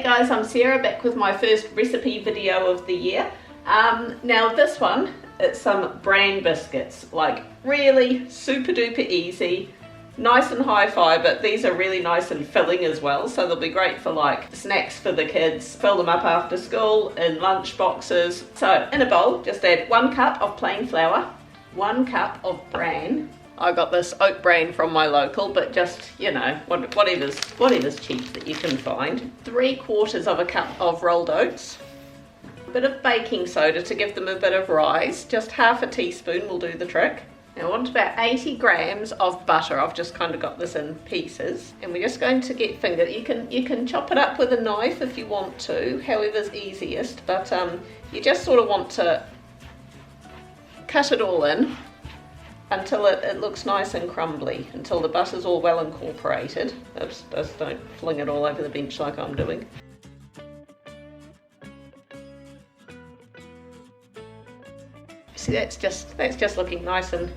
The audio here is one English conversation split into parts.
guys, I'm Sarah, back with my first recipe video of the year. Now this one, it's some bran biscuits, like really super duper easy, nice and high fibre. These are really nice and filling as well, so they'll be great for like snacks for the kids. Fill them up after school in lunch boxes. So in a bowl, just add 1 cup of plain flour, 1 cup of bran. I got this oat bran from my local, but just, you know, whatever's cheap that you can find. 3/4 of a cup of rolled oats. A bit of baking soda to give them a bit of rise. Just half a teaspoon will do the trick. Now I want about 80 grams of butter. I've just kind of got this in pieces. And we're just going to get fingered. You can chop it up with a knife if you want to, however's easiest, but you just sort of want to cut it all in until it looks nice and crumbly, until the butter's all well incorporated. Oops, just don't fling it all over the bench like I'm doing. See, that's just looking nice and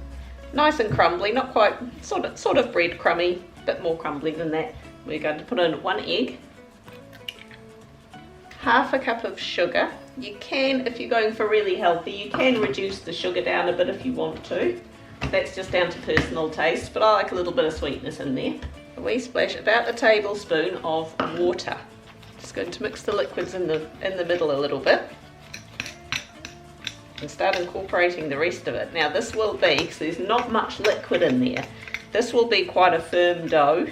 crumbly, not quite, sort of breadcrumby, a bit more crumbly than that. We're going to put in 1 egg, half a cup of sugar. You can, if you're going for really healthy, you can reduce the sugar down a bit if you want to. That's just down to personal taste, but I like a little bit of sweetness in there. A wee splash, about a tablespoon of water. Just going to mix the liquids in the middle a little bit and start incorporating the rest of it. Now this will be, because there's not much liquid in there, this will be quite a firm dough.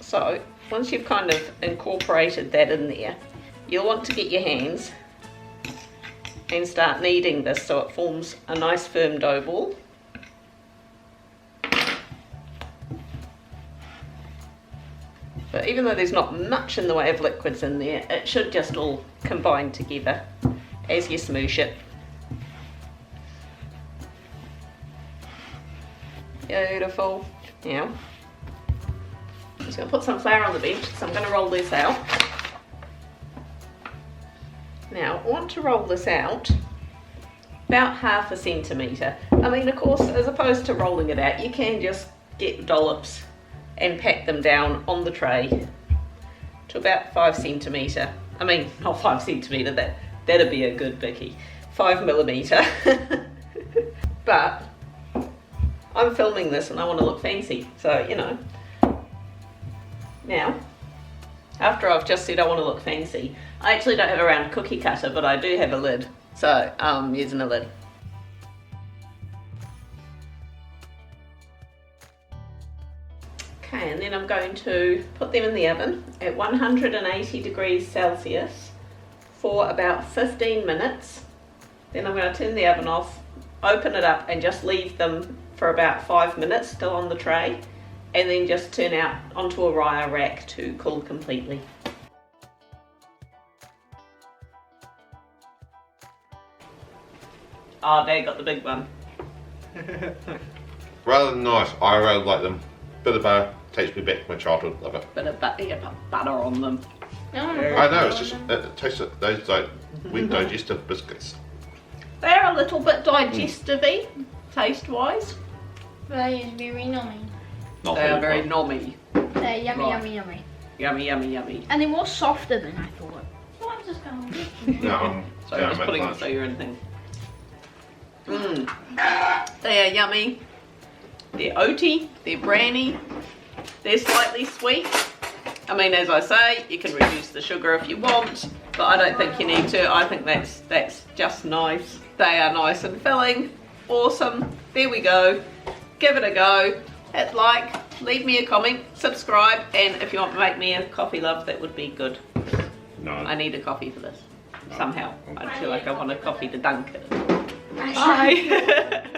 So once you've kind of incorporated that in there, you'll want to get your hands and start kneading this so it forms a nice firm dough ball. But even though there's not much in the way of liquids in there, it should just all combine together as you smoosh it. Beautiful. Now, I'm just going to put some flour on the bench, so I'm going to roll this out. Now, I want to roll this out about 1/2 centimetre. I mean, of course, as opposed to rolling it out, you can just get dollops and pack them down on the tray to about 5 centimetre. I mean, not 5 centimetre, that'd be a good bickie. 5 millimetre. But I'm filming this and I want to look fancy, so, you know. Now, after I've just said I want to look fancy, I actually don't have a round cookie cutter, but I do have a lid, so I'm using a lid. Okay, and then I'm going to put them in the oven at 180 degrees Celsius for about 15 minutes. Then I'm going to turn the oven off, open it up and just leave them for about 5 minutes still on the tray, and then just turn out onto a wire rack to cool completely. Oh, Dad got the big one. Rather than nice, I really like them. Bit of butter, takes me back to my childhood, love it. Bit of butter, yeah, butter on them. I know, it's just, it tastes like those like weak digestive biscuits. They're a little bit digestive-y, taste-wise. They are very nummy. They are very nommy. They're yummy, Right. yummy, yummy. Yummy, yummy, yummy. And they're more softer than I thought. So I'm just going to... No, So I'm just putting it so you're anything. They are yummy. They're oaty, they're branny, they're slightly sweet. I mean, as I say, you can reduce the sugar if you want, but I don't think you need to. I think that's just nice. They are nice and filling. Awesome. There we go. Give it a go. Hit like, leave me a comment, subscribe, and if you want to make me a coffee, love, that would be good. No. I need a coffee for this. Somehow. I feel like I want a coffee to dunk it. Bye. Bye.